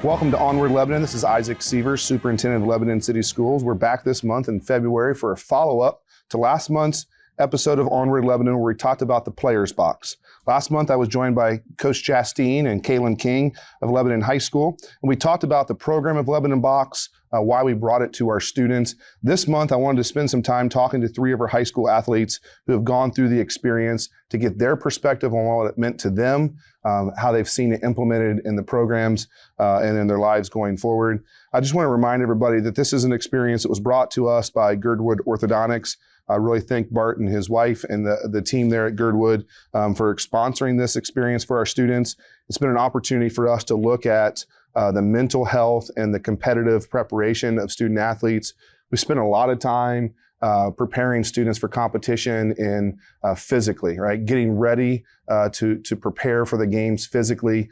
Welcome to Onward, Lebanon. This is Isaac Sievers, Superintendent of Lebanon City Schools. We're back this month in February for a follow-up to last month's episode of Onward, Lebanon, where we talked about the Players Box. Last month, I was joined by Coach Chasteen and Kaylin King of Lebanon High School, and we talked about the program of Lebanon Box, why we brought it to our students. This month, I wanted to spend some time talking to three of our high school athletes who have gone through the experience to get their perspective on what it meant to them, how they've seen it implemented in the programs and in their lives going forward. I just want to remind everybody that this is an experience that was brought to us by Girdwood Orthodontics. I really thank Bart and his wife and the team there at Girdwood for sponsoring this experience for our students. It's been an opportunity for us to look at the mental health and the competitive preparation of student athletes. We spent a lot of time preparing students for competition and physically, right? Getting ready to prepare for the games physically.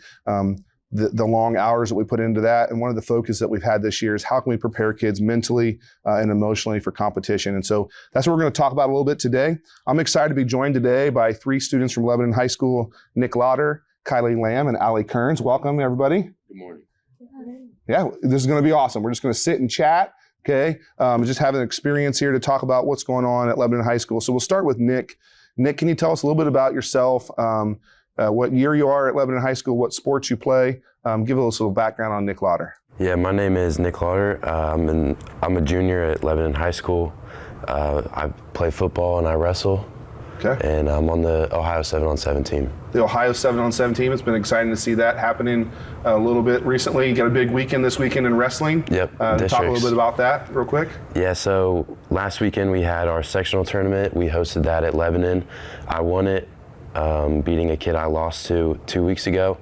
The long hours that we put into that. And one of the focus that we've had this year is how can we prepare kids mentally and emotionally for competition. And so that's what we're going to talk about a little bit today. I'm excited to be joined today by three students from Lebanon High School, Nick Lauder, Kylie Lamb, and Allie Kearns. Welcome, everybody. Good morning. Yeah, this is going to be awesome. We're just going to sit and chat, okay? Just have an experience here to talk about what's going on at Lebanon High School. So we'll start with Nick. Nick, can you tell us a little bit about yourself? What year you are at Lebanon High School, what sports you play. Give us a little background on Nick Lauder. Yeah, my name is Nick Lauder. I'm a junior at Lebanon High School. I play football and I wrestle. Okay. And I'm on the Ohio 7-on-7 team. The Ohio 7-on-7 team. It's been exciting to see that happening a little bit recently. You got a big weekend this weekend in wrestling. Yep. Talk a little bit about that real quick. Yeah, so last weekend we had our sectional tournament. We hosted that at Lebanon. I won it, beating a kid I lost to 2 weeks ago.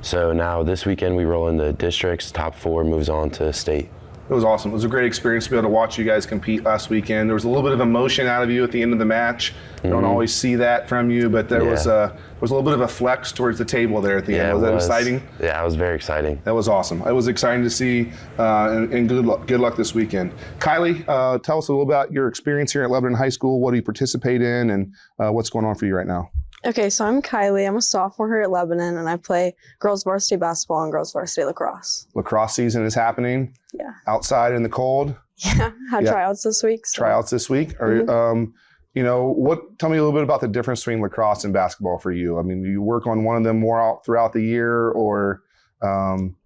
So now this weekend we roll into districts. Top 4 moves on to state. It was awesome. It was a great experience to be able to watch you guys compete last weekend. There was a little bit of emotion out of you at the end of the match. You don't always see that from you, but there was a little bit of a flex towards the table there at the end. Was that exciting? Yeah, it was very exciting. That was awesome. It was exciting to see, and good luck this weekend. Kylie, tell us a little about your experience here at Lebanon High School. What do you participate in, and what's going on for you right now? Okay, so I'm Kylie. I'm a sophomore here at Lebanon, and I play girls varsity basketball and girls varsity lacrosse. Lacrosse season is happening. Yeah. Outside in the cold. Yeah, had tryouts this week. So. Tryouts this week. Tell me a little bit about the difference between lacrosse and basketball for you. I mean, do you work on one of them more throughout the year, or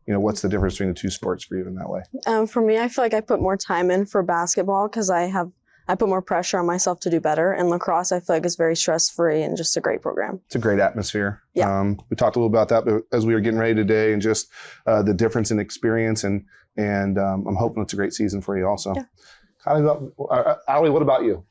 what's the difference between the two sports for you in that way? For me, I feel like I put more time in for basketball because I put more pressure on myself to do better. And lacrosse, I feel like is very stress-free and just a great program. It's a great atmosphere. Yeah. We talked a little about that as we were getting ready today, and just the difference in experience, and I'm hoping it's a great season for you also. Yeah. Allie, what about you?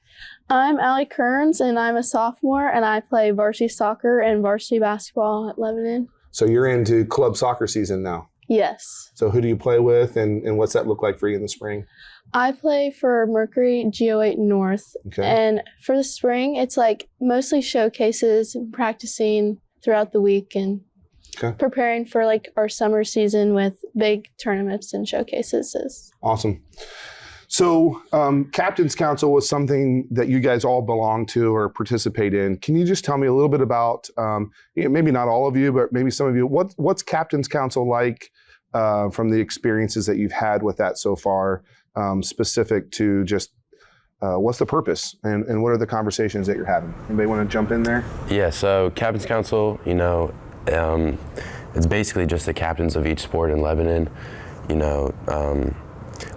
I'm Allie Kearns, and I'm a sophomore, and I play varsity soccer and varsity basketball at Lebanon. So you're into club soccer season now? Yes. So who do you play with, and what's that look like for you in the spring? I play for Mercury GO8 North, okay. And for the spring, it's like mostly showcases and practicing throughout the week and preparing for like our summer season with big tournaments and showcases. Awesome. So Captain's Council was something that you guys all belong to or participate in. Can you just tell me a little bit about, maybe not all of you, but maybe some of you, what's Captain's Council like from the experiences that you've had with that so far, specific to just what's the purpose and what are the conversations that you're having? Anybody want to jump in there? Yeah, so Captain's Council, it's basically just the captains of each sport in Lebanon.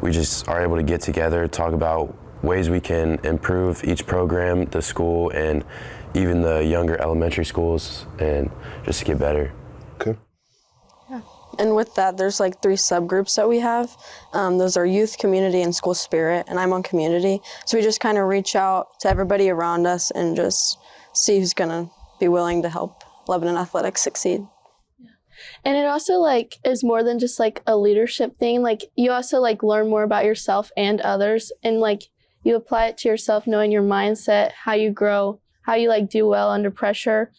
We just are able to get together, talk about ways we can improve each program, the school, and even the younger elementary schools, and just to get better. Okay. Yeah. And with that, there's like 3 subgroups that we have. Those are youth, community, and school spirit, and I'm on community. So we just kind of reach out to everybody around us and just see who's going to be willing to help Lebanon athletics succeed. And it also like is more than just like a leadership thing. Like you also like learn more about yourself and others, and like you apply it to yourself, knowing your mindset, how you grow, how you like do well under pressure.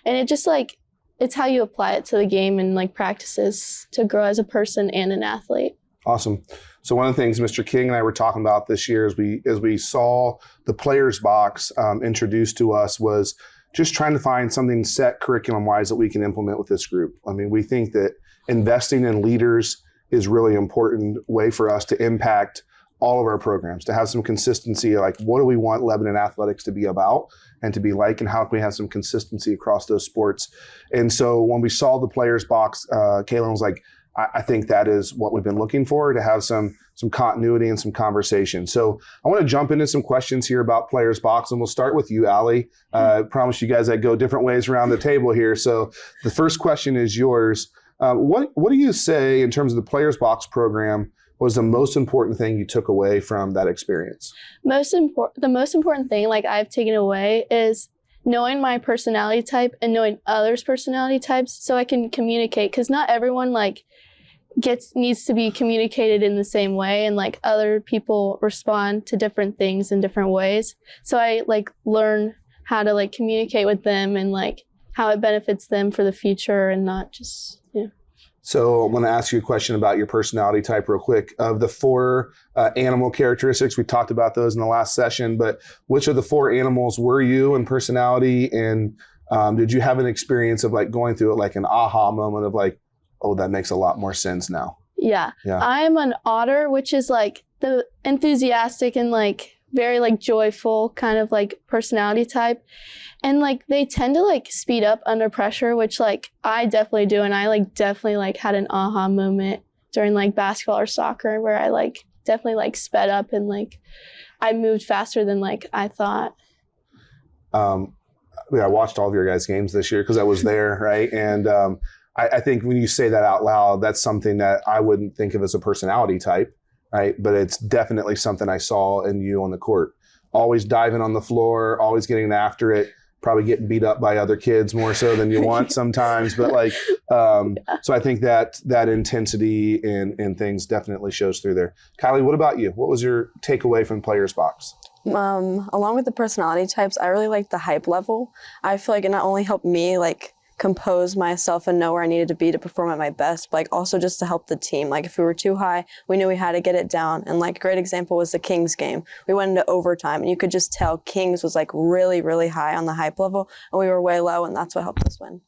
And it just like, it's how you apply it to the game and like practices to grow as a person and an athlete. Awesome. So one of the things Mr. King and I were talking about this year as we saw the Players Box introduced to us was just trying to find something set curriculum-wise that we can implement with this group. I mean, we think that investing in leaders is really important way for us to impact all of our programs, to have some consistency, like what do we want Lebanon athletics to be about and to be like, and how can we have some consistency across those sports? And so when we saw the players box, Kaylin was like, I think that is what we've been looking for, to have some continuity and some conversation. So I want to jump into some questions here about players box, and we'll start with you, Allie. I promise you guys I go different ways around the table here. So the first question is yours. What do you say in terms of the players box program was the most important thing you took away from that experience? The most important thing like I've taken away is knowing my personality type and knowing others' personality types so I can communicate, because not everyone like needs to be communicated in the same way, and like other people respond to different things in different ways. So I like learn how to like communicate with them and like how it benefits them for the future, and not just, So I'm going to ask you a question about your personality type real quick. Of the 4 animal characteristics, we talked about those in the last session, but which of the 4 animals were you in personality? And did you have an experience of like going through it, like an aha moment of like, oh, that makes a lot more sense now? Yeah. I'm an otter, which is like the enthusiastic and like very like joyful kind of like personality type. And like they tend to like speed up under pressure, which like I definitely do. And I like definitely like had an aha moment during like basketball or soccer where I like definitely like sped up and like I moved faster than like I thought. I watched all of your guys' games this year because I was there, right? And I think when you say that out loud, that's something that I wouldn't think of as a personality type, right? But it's definitely something I saw in you on the court. Always diving on the floor, always getting after it, probably getting beat up by other kids more so than you want sometimes. But like, so I think that intensity and things definitely shows through there. Kylie, what about you? What was your takeaway from Players Box? Along with the personality types, I really like the hype level. I feel like it not only helped me like compose myself and know where I needed to be to perform at my best, but like also just to help the team. Like if we were too high, we knew we had to get it down. And like a great example was the Kings game. We went into overtime and you could just tell Kings was like really, really high on the hype level and we were way low, and that's what helped us win.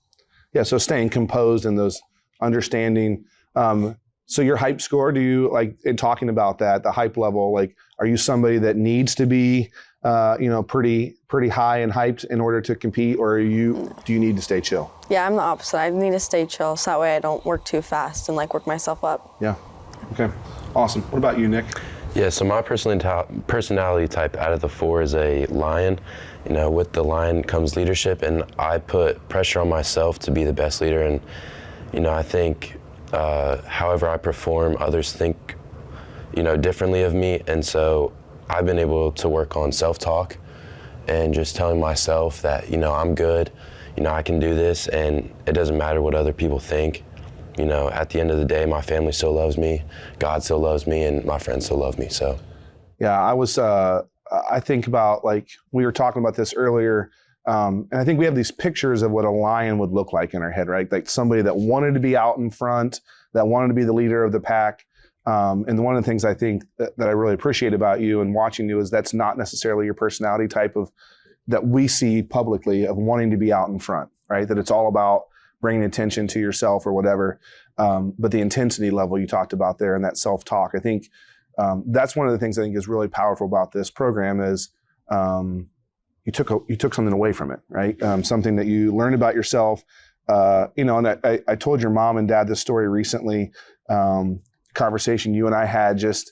Yeah, so staying composed and those understanding. So your hype score, do you like in talking about that, the hype level, like are you somebody that needs to be pretty high and hyped in order to compete, or do you need to stay chill? Yeah, I'm the opposite. I need to stay chill so that way I don't work too fast and like work myself up. Yeah. Okay. Awesome. What about you, Nick? Yeah, so my personality type out of the 4 is a lion. With the lion comes leadership, and I put pressure on myself to be the best leader. And, I think however I perform, others think, differently of me. And so I've been able to work on self-talk and just telling myself that, I'm good, I can do this, and it doesn't matter what other people think. At the end of the day, my family still loves me, God still loves me, and my friends still love me, so. Yeah, I think about, like, we were talking about this earlier, and I think we have these pictures of what a lion would look like in our head, right? Like somebody that wanted to be out in front, that wanted to be the leader of the pack. And one of the things I think that I really appreciate about you and watching you is that's not necessarily your personality type of that we see publicly of wanting to be out in front, right? That it's all about bringing attention to yourself or whatever. But the intensity level you talked about there and that self-talk, I think that's one of the things I think is really powerful about this program is you took something away from it, right? Something that you learned about yourself. And I told your mom and dad this story recently. Conversation you and I had, just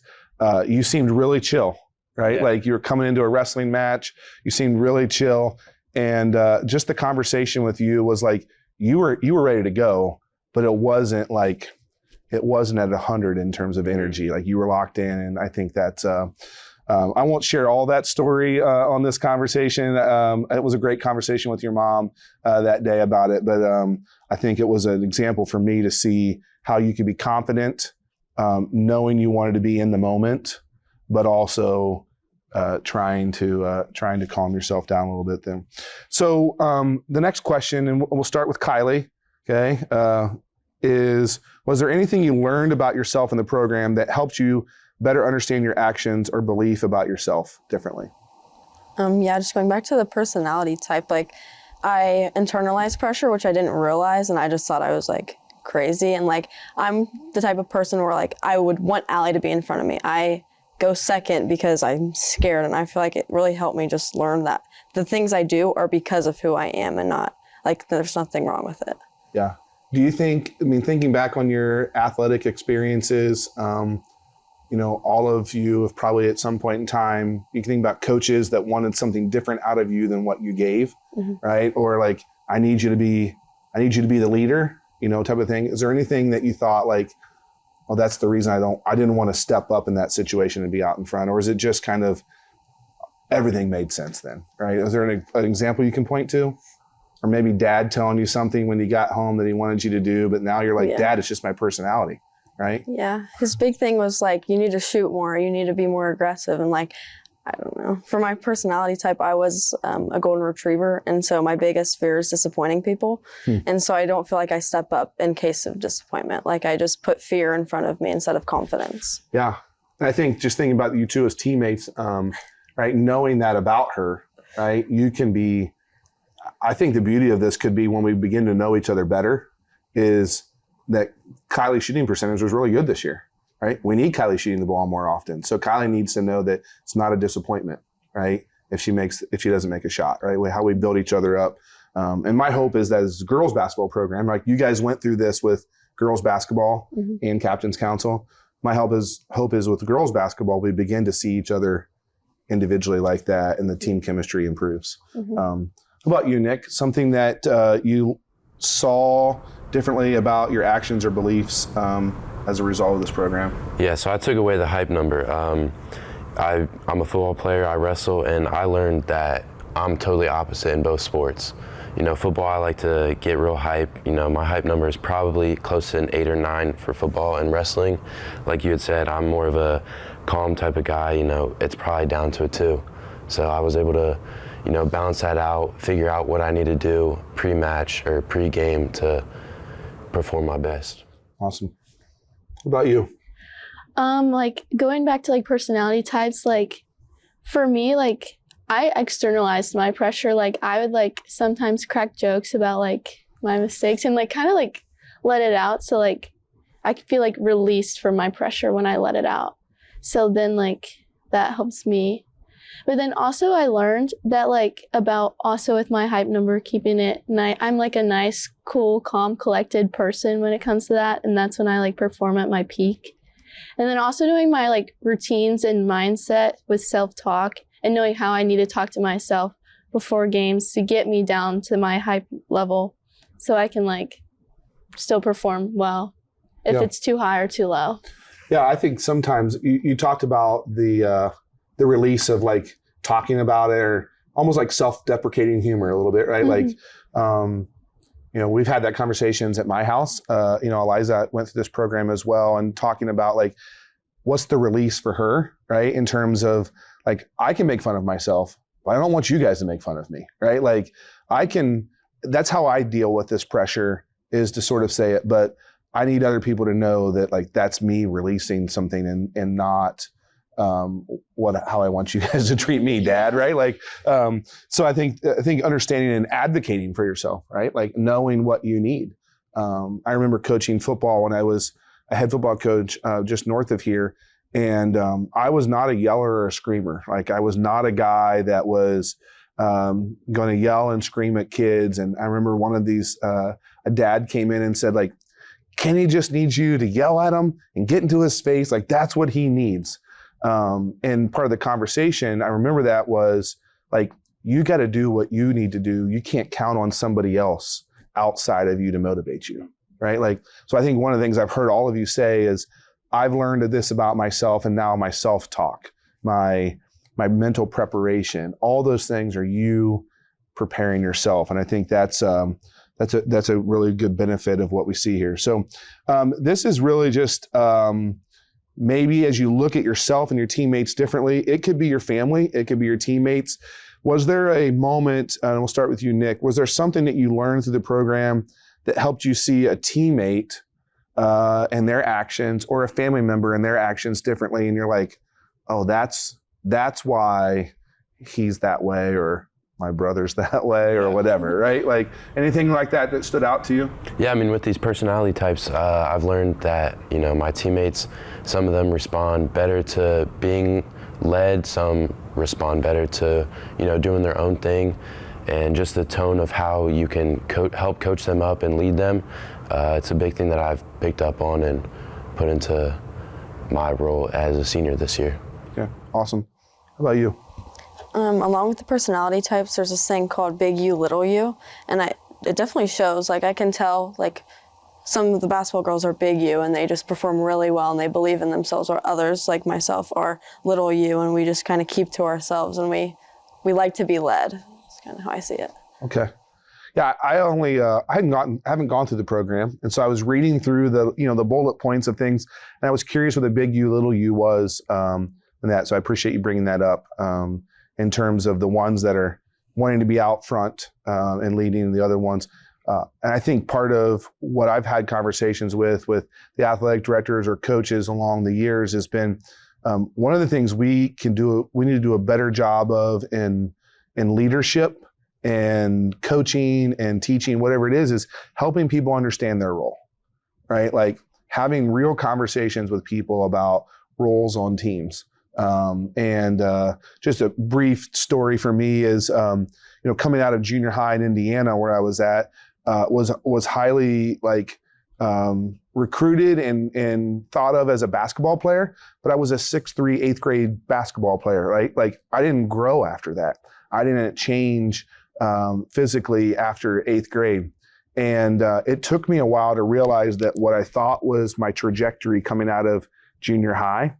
you seemed really chill, right? Yeah. Like you were coming into a wrestling match, you seemed really chill, and just the conversation with you was like you were ready to go, but it wasn't at 100 in terms of energy. Like you were locked in, and I think that's I won't share all that story on this conversation. It was a great conversation with your mom that day about it, but I think it was an example for me to see how you could be confident, knowing you wanted to be in the moment, but also trying to calm yourself down a little bit then. So the next question, and we'll start with Kylie, okay, was there anything you learned about yourself in the program that helped you better understand your actions or belief about yourself differently? Just going back to the personality type, like I internalized pressure, which I didn't realize, and I just thought I was like crazy. And like, I'm the type of person where like, I would want Allie to be in front of me. I go second because I'm scared. And I feel like it really helped me just learn that the things I do are because of who I am and not like, there's nothing wrong with it. Yeah. Do you think, I mean, thinking back on your athletic experiences, you know, all of you have probably at some point in time, you can think about coaches that wanted something different out of you than what you gave, right? Or like, I need you to be the leader, you know, type of thing. Is there anything that you thought like, well, that's the reason I didn't want to step up in that situation and be out in front? Or is it just kind of everything made sense then, right? Is there an example you can point to? Or maybe dad telling you something when you got home that he wanted you to do, but now you're like, Dad, it's just my personality, right? Yeah. His big thing was like, you need to shoot more, you need to be more aggressive. And like, I don't know, for my personality type, I was a golden retriever. And so my biggest fear is disappointing people. And so I don't feel like I step up in case of disappointment. Like I just put fear in front of me instead of confidence. Yeah. And I think just thinking about you two as teammates, right, knowing that about her, right, you can be, I think the beauty of this could be when we begin to know each other better is that Kylie's shooting percentage was really good this year, right? We need Kylie shooting the ball more often. So Kylie needs to know that it's not a disappointment, right? If she doesn't make a shot, right? How we build each other up. And my hope is that as a girls basketball program, like you guys went through this with girls basketball and Captain's Council. My hope is with girls basketball, we begin to see each other individually like that and the team chemistry improves. How about you, Nick? Something that you saw differently about your actions or beliefs as a result of this program? Yeah, so I took away the hype number. I'm a football player, I wrestle, and I learned that I'm totally opposite in both sports. You know, football, I like to get real hype. You know, my hype number is probably close to an 8 or 9 for football. And wrestling, like you had said, I'm more of a calm type of guy. You know, it's probably down to a 2. So I was able to, you know, balance that out, figure out what I need to do pre-match or pre-game to perform my best. Awesome. What about you? Like going back to like personality types, like for me, like I externalized my pressure. Like I would like sometimes crack jokes about like my mistakes and like kind of like let it out. So like I could feel like released from my pressure when I let it out. So then like that helps me. But then also I learned that like about also with my hype number, keeping it I'm like a nice, cool, calm, collected person when it comes to that. And that's when I like perform at my peak. And then also doing my like routines and mindset with self-talk and knowing how I need to talk to myself before games to get me down to my hype level so I can like still perform well if it's too high or too low. Yeah, I think sometimes you talked about the release of like talking about it or almost like self-deprecating humor a little bit, right? Like, you know, we've had that conversations at my house. You know, Eliza went through this program as well and talking about like, what's the release for her, right? In terms of like, I can make fun of myself, but I don't want you guys to make fun of me, right? Like that's how I deal with this pressure is to sort of say it, but I need other people to know that like, that's me releasing something and not, how I want you guys to treat me, Dad, right? Like, so I think understanding and advocating for yourself, right? Like knowing what you need. I remember coaching football when I was a head football coach just north of here, and I was not a yeller or a screamer. Like I was not a guy that was going to yell and scream at kids. And I remember one of these, a dad came in and said like, Kenny just needs you to yell at him and get into his face. Like that's what he needs. And part of the conversation, I remember that was like, you got to do what you need to do. You can't count on somebody else outside of you to motivate you, right? Like, so I think one of the things I've heard all of you say is I've learned this about myself and now my self-talk, my mental preparation, all those things are you preparing yourself. And I think that's a really good benefit of what we see here. So this is really just maybe as you look at yourself and your teammates differently, it could be your family, it could be your teammates. Was there a moment, and we'll start with you, Nick, was there something that you learned through the program that helped you see a teammate and their actions or a family member and their actions differently? And you're like, oh, that's why he's that way, or my brother's that way or whatever, right? Like anything like that stood out to you? Yeah, I mean, with these personality types, I've learned that, my teammates, some of them respond better to being led, some respond better to, doing their own thing, and just the tone of how you can help coach them up and lead them. It's a big thing that I've picked up on and put into my role as a senior this year. Yeah, awesome. How about you? Along with the personality types, there's this thing called big U, little u, and it definitely shows. Like I can tell, like some of the basketball girls are big U and they just perform really well and they believe in themselves, or others like myself are little U and we just kind of keep to ourselves and we like to be led. That's kind of how I see it. Okay. Yeah, I haven't gone through the program, and so I was reading through the bullet points of things, and I was curious what the big U, little u was in that. So I appreciate you bringing that up. In terms of the ones that are wanting to be out front and leading the other ones. And I think part of what I've had conversations with the athletic directors or coaches along the years has been one of the things we need to do a better job of in leadership and coaching and teaching, whatever it is helping people understand their role, right? Like having real conversations with people about roles on teams. Just a brief story for me is, coming out of junior high in Indiana where I was at, was highly recruited and thought of as a basketball player, but I was a 6'3", 8th grade basketball player, right? Like I didn't grow after that. I didn't change, physically after 8th grade. And, it took me a while to realize that what I thought was my trajectory coming out of junior high,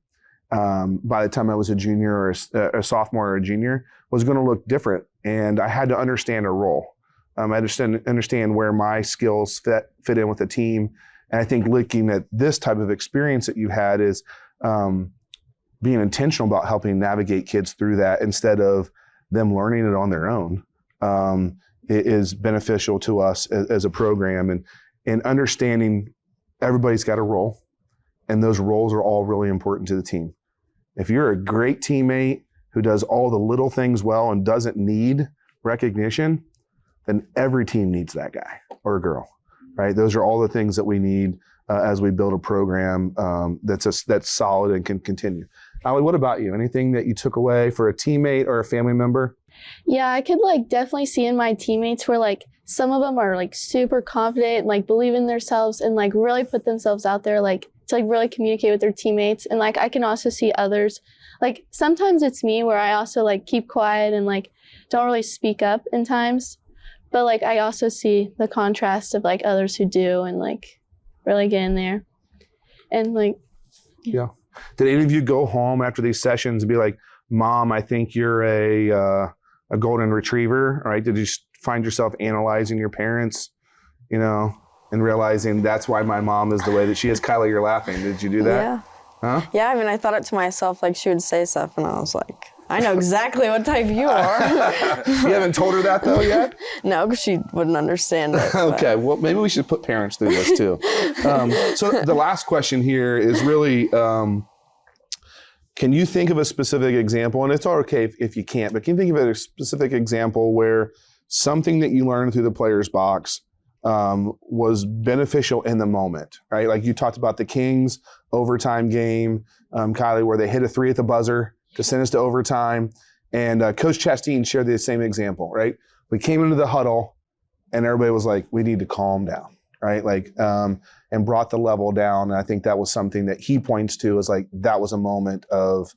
by the time I was a junior or a sophomore or a junior, was going to look different. And I had to understand a role. I understand where my skills fit in with the team. And I think looking at this type of experience that you had is being intentional about helping navigate kids through that instead of them learning it on their own. It is beneficial to us as a program and understanding everybody's got a role. And those roles are all really important to the team. If you're a great teammate who does all the little things well and doesn't need recognition, then every team needs that guy or girl, right? Those are all the things that we need as we build a program that's solid and can continue. Ali, what about you? Anything that you took away for a teammate or a family member? Yeah, I could definitely see in my teammates where some of them are super confident and believe in themselves and really put themselves out there to really communicate with their teammates. And I can also see others, sometimes it's me where I also keep quiet and don't really speak up in times. But I also see the contrast of others who do and really get in there. And Yeah. Did any of you go home after these sessions and be like, Mom, I think you're a golden retriever, right? Did you find yourself analyzing your parents, and realizing that's why my mom is the way that she is? Kyla, you're laughing. Did you do that? Yeah. Huh? Yeah, I mean, I thought it to myself, she would say stuff, and I was like, I know exactly what type you are. You haven't told her that, though, yet? No, because she wouldn't understand it. Okay, well, maybe we should put parents through this, too. So the last question here is really, can you think of a specific example, and it's all okay if you can't, but can you think of a specific example where something that you learned through the players box was beneficial in the moment, right? Like you talked about the Kings overtime game, Kylie, where they hit a 3 at the buzzer to send us to overtime. And Coach Chastain shared the same example, right? We came into the huddle and everybody was like, we need to calm down, right? And brought the level down. And I think that was something that he points to as that was a moment of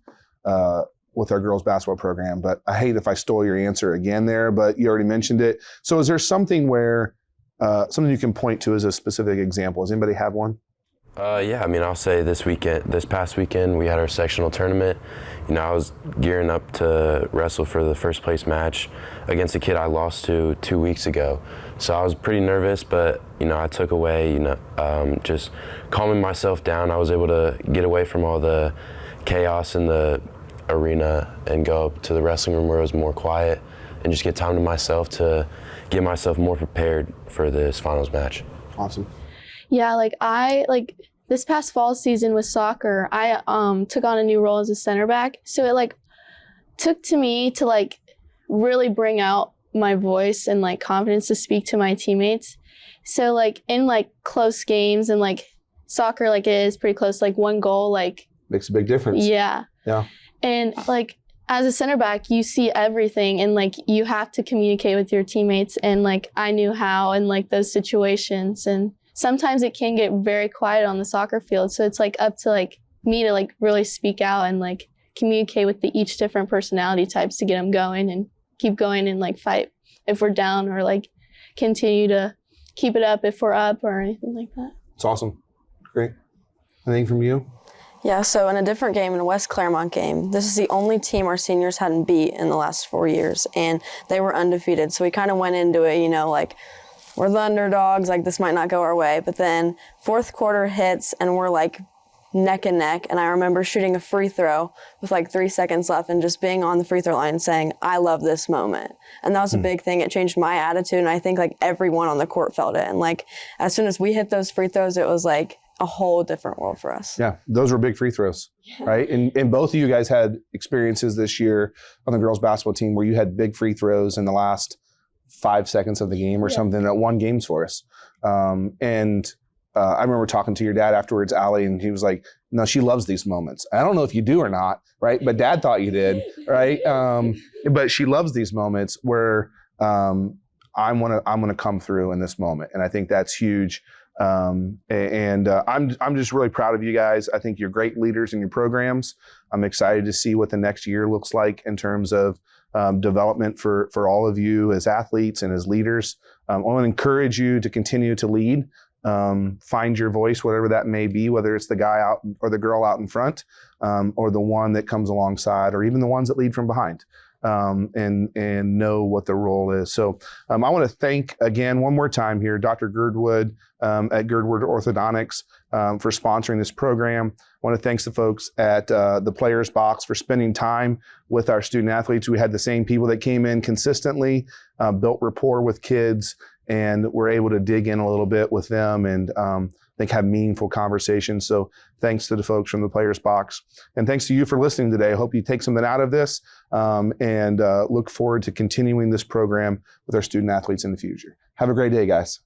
with our girls basketball program. But I hate if I stole your answer again there, but you already mentioned it. So is there something where something you can point to as a specific example? Does anybody have one? Yeah, I mean, I'll say this past weekend, we had our sectional tournament. I was gearing up to wrestle for the first place match against a kid I lost to 2 weeks ago. So I was pretty nervous, but, I took away, just calming myself down. I was able to get away from all the chaos in the arena and go up to the wrestling room where it was more quiet and just get time to myself to get myself more prepared for this finals match. Awesome. Yeah, this past fall season with soccer, I took on a new role as a center back. So it took to me to really bring out my voice and like confidence to speak to my teammates. So like in like close games and like soccer, like it is pretty close, like one goal, like Makes a big difference. yeah. And like as a center back, you see everything and like you have to communicate with your teammates, and like I knew how in like those situations. And sometimes it can get very quiet on the soccer field, so it's like up to like me to like really speak out and like communicate with each different personality types to get them going and keep going and like fight if we're down, or like continue to keep it up if we're up or anything like that. It's awesome. Great. Anything from you? Yeah, so in a different game, in a West Claremont game, this is the only team our seniors hadn't beat in the last 4 years, and they were undefeated. So we kind of went into it, you know, like, we're the underdogs, like this might not go our way. But then fourth quarter hits and we're like neck and neck. And I remember shooting a free throw with like 3 seconds left and just being on the free throw line saying, I love this moment. And that was a big thing. It changed my attitude. And I think like everyone on the court felt it. And like as soon as we hit those free throws, it was like a whole different world for us. Yeah, those were big free throws, right? And both of you guys had experiences this year on the girls basketball team where you had big free throws in the last 5 seconds of the game or something that won games for us. I remember talking to your dad afterwards, Allie, and he was like, no, she loves these moments. I don't know if you do or not, right? But Dad thought you did, right? But she loves these moments where I'm gonna come through in this moment. And I think that's huge. I'm just really proud of you guys. I think you're great leaders in your programs. I'm excited to see what the next year looks like in terms of development for all of you as athletes and as leaders. I want to encourage you to continue to lead. Find your voice, whatever that may be, whether it's the guy out or the girl out in front, or the one that comes alongside, or even the ones that lead from behind. And know what the role is. So I want to thank again one more time here Dr. Girdwood at Girdwood Orthodontics for sponsoring this program. I want to thank the folks at the Players Box for spending time with our student athletes. We had the same people that came in consistently, built rapport with kids, and we're able to dig in a little bit with them and I think have meaningful conversations. So thanks to the folks from the Players Box. And thanks to you for listening today. I hope you take something out of this and look forward to continuing this program with our student athletes in the future. Have a great day, guys.